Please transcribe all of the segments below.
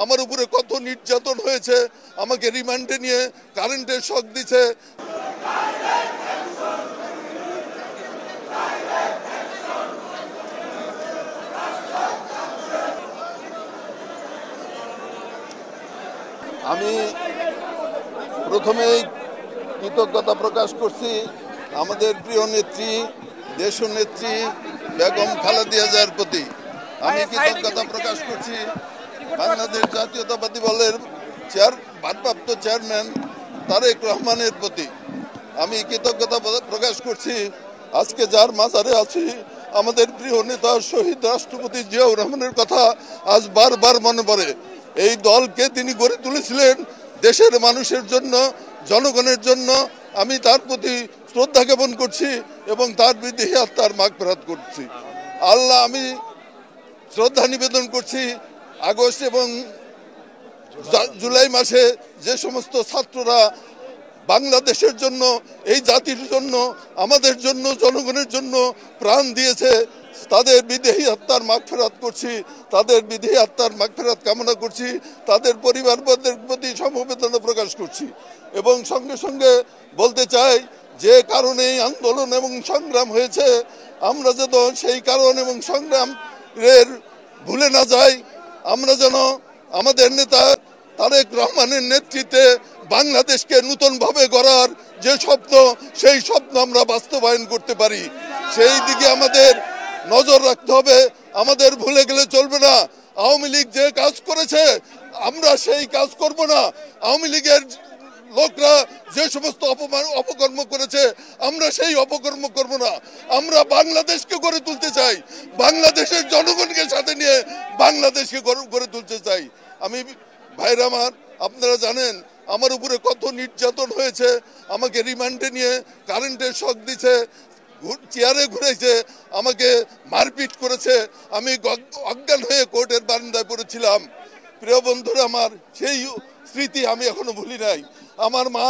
আমার উপরে কত নির্যাতন হয়েছে, আমাকে রিমান্ডে নিয়ে কারেন্টের শক দিছে। আমি প্রথমেই কৃতজ্ঞতা প্রকাশ করছি আমাদের প্রিয় নেত্রী, দেশনেত্রী বেগম খালেদা জিয়ার প্রতি। আমি কৃতজ্ঞতা প্রকাশ করছি বাংলাদেশ জাতীয়তাবাদী দলের ভারপ্রাপ্ত চেয়ারম্যান তারেক রহমানের প্রতি। আমি কৃতজ্ঞতা প্রকাশ করছি আজকে যার মাজারে আছি আমাদের প্রিয় নেতা শহীদ রাষ্ট্রপতি জিয়াউর রহমানের কথা আজ বারবার মনে পড়ে। এই দলকে তিনি গড়ে তুলেছিলেন দেশের মানুষের জন্য, জনগণের জন্য। আমি তার প্রতি শ্রদ্ধা জ্ঞাপন করছি এবং তার বিদেহী আত্মার মাগফিরাত করছি। আল্লাহ, আমি শ্রদ্ধা নিবেদন করছি আগস্ট এবং জুলাই মাসে যে সমস্ত ছাত্ররা বাংলাদেশের জন্য, এই জাতির জন্য, আমাদের জন্য, জনগণের জন্য প্রাণ দিয়েছে, তাদের বিদেহী আত্মার মাগফিরাত করছি, তাদের বিদেহী আত্মার মাগফিরাত কামনা করছি, তাদের পরিবারবর্গের প্রতি সমবেদনা প্রকাশ করছি। এবং সঙ্গে সঙ্গে বলতে চাই যে কারণে এই আন্দোলন এবং সংগ্রাম হয়েছে, আমরা যেন সেই কারণ এবং সংগ্রামের ভুলে না যাই। আমরা যেন আমাদের নেতা তারেক রহমানের নেতৃত্বে বাংলাদেশকে নতুনভাবে গড়ার যে স্বপ্ন, সেই স্বপ্ন আমরা বাস্তবায়ন করতে পারি। সেই দিকে আমাদের নজর রাখতে হবে, আমাদের ভুলে গেলে চলবে না। আওয়ামী লীগ যে কাজ করেছে আমরা সেই কাজ করব না। আওয়ামী লীগের লোকরা যে সমস্ত অপকর্ম করেছে আমরা সেই অপকর্ম করব না। আমরা বাংলাদেশকে গড়ে তুলতে চাই, বাংলাদেশের জনগণকে সাথে নিয়ে বাংলাদেশকে গড়ে তুলতে চাই। আমি ভাইরা আমার, আপনারা জানেন আমার উপরে কত নির্যাতন হয়েছে, আমাকে রিমান্ডে নিয়ে কারেন্টের শক দিছে, চেয়ারে ঘুরেছে, আমাকে মারপিট করেছে। আমি অজ্ঞান হয়ে কোর্টের বারান্দায় পড়েছিলাম। প্রিয় বন্ধুরা আমার, সেই স্মৃতি আমি এখনো ভুলি নাই। আমার মা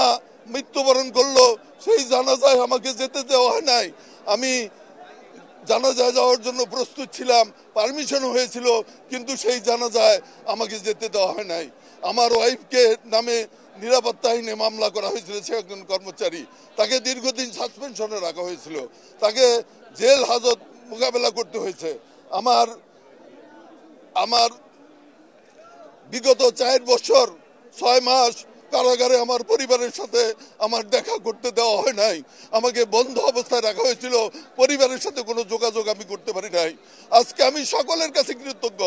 মৃত্যুবরণ করলো, সেই জানাজায় আমাকে যেতে দেওয়া হয় নাই। আমি জানাজায় যাওয়ার জন্য প্রস্তুত ছিলাম, পারমিশন হয়েছিল, কিন্তু সেই জানাজায় আমাকে যেতে দেওয়া হয় নাই। আমার ওয়াইফকে নামে নিরাপত্তা আইনে মামলা করা হয়েছিল, সে একজন কর্মচারী, তাকে দীর্ঘদিন সাসপেনশনে রাখা হয়েছিল, তাকে জেল হাজত মোকাবেলা করতে হয়েছে। আমার বিগত 4 বছর 6 মাস কারাগারে আমার পরিবারের সাথে আমার দেখা করতে দেওয়া হয় নাই। আমাকে বন্ধ অবস্থায় রাখা হয়েছিল, পরিবারের সাথে কোনো যোগাযোগ আমি করতে পারি নাই। আজকে আমি সকলের কাছে কৃতজ্ঞ,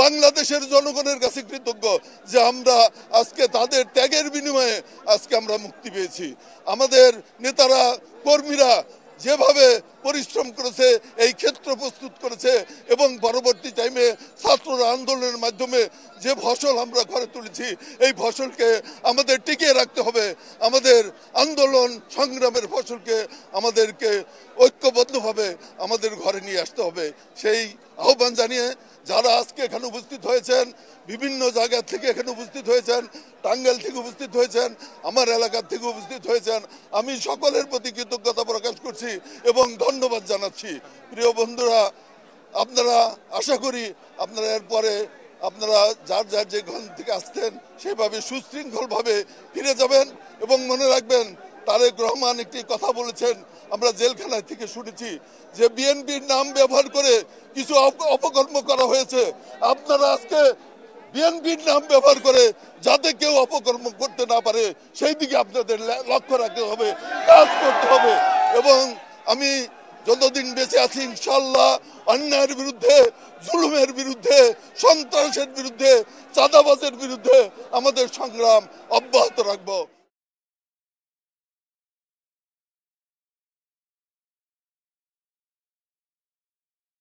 বাংলাদেশের জনগণের কাছে কৃতজ্ঞ যে আমরা আজকে তাদের ত্যাগের বিনিময়ে আজকে আমরা মুক্তি পেয়েছি। আমাদের নেতারা, কর্মীরা যেভাবে পরিশ্রম করেছে, এই ক্ষেত্র প্রস্তুত করেছে এবং পরবর্তী টাইমে ছাত্ররা আন্দোলনের মাধ্যমে যে ফসল আমরা ঘরে তুলেছি, এই ফসলকে আমাদের টিকিয়ে রাখতে হবে। আমাদের আন্দোলন সংগ্রামের ফসলকে আমাদেরকে ঐক্যবদ্ধভাবে আমাদের ঘরে নিয়ে আসতে হবে। সেই আহ্বান জানিয়ে যারা আজকে এখানে উপস্থিত হয়েছেন, বিভিন্ন জায়গা থেকে এখানে উপস্থিত হয়েছেন, টাঙ্গাইল থেকে উপস্থিত হয়েছেন, আমার এলাকার থেকে উপস্থিত হয়েছেন, আমি সকলের প্রতি কৃতজ্ঞতা প্রকাশ করছি এবং ধন্যবাদ জানাচ্ছি। প্রিয় বন্ধুরা, আপনারা, আশা করি আপনারা এরপরে আপনারা যার যার যে ঘর থেকে আসতেন সেভাবে সুশৃঙ্খলভাবে ফিরে যাবেন। এবং মনে রাখবেন, তারেক রহমান একটি কথা বলেছেন, আমরা জেলখানা থেকে শুনেছি যে বিএনপির নাম ব্যবহার করে কিছু অপকর্ম করা হয়েছে। আপনারা আজকে বিএনপির নাম ব্যবহার করে যাতে কেউ অপকর্ম করতে না পারে সেই দিকে আপনাদের লক্ষ্য রাখতে হবে, কাজ করতে হবে। এবং আমি যতদিন বেঁচে আছি ইনশাল্লাহ অন্যায়ের বিরুদ্ধে, জুলুমের বিরুদ্ধে, সন্ত্রাসের বিরুদ্ধে, চাঁদাবাজের বিরুদ্ধে আমাদের সংগ্রাম অব্যাহত রাখবো।